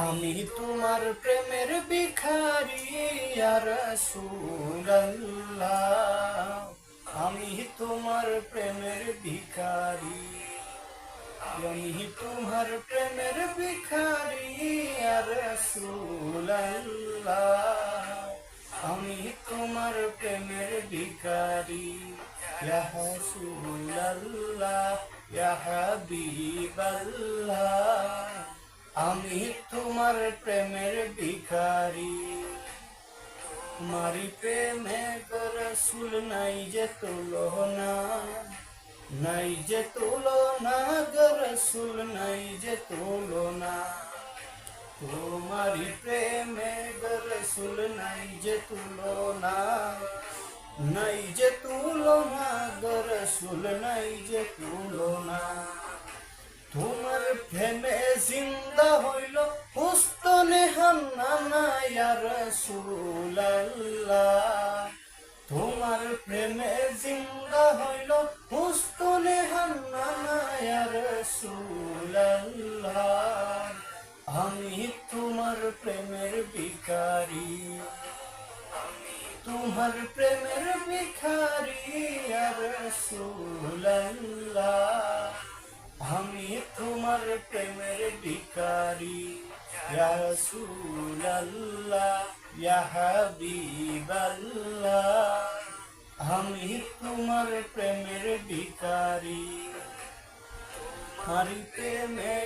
আমি তোমার প্রেমের ভিখারি ইয়া রাসূলুল্লাহ। আমি তোমার প্রেমের ভিখারি, আমি তোমার প্রেমের ভিখারি ইয়া রাসূলুল্লাহ। আমি তোমার প্রেমের ভিখারি ইয়া রাসূলুল্লাহ, ইয়া হাবিবাল্লাহ। আমি তোমার প্রেমের ভিখারি। তোমারি প্রেমে গো রাসূল নাই যে তুলনা, নাই যে তুলনা গো রাসূল নাই যে তুলনা। তোমারি প্রেমে গো রাসূল নাই যে তুলনা, নাই যে তুলনা গো রাসূল নাই যে তুলনা। তোমার প্রেমে জিন্দা হইল হুস্তনে হান্নানা ইয়া রাসূলুল্লাহ। তোমার প্রেমে জিন্দা হইল হুস্তনে হান্নানা ইয়া রাসূলুল্লাহ। আমি তোমার প্রেমের ভিখারি, তোমার প্রেমের ভিখারি ইয়া রাসূলুল্লাহ। আমি তোমার প্রেমের ভিখারি ইয়া রাসূলুল্লাহ, ইয়া হাবিবাল্লাহ। আমি তোমার প্রেমের ভিখারি। তোমার প্রেমে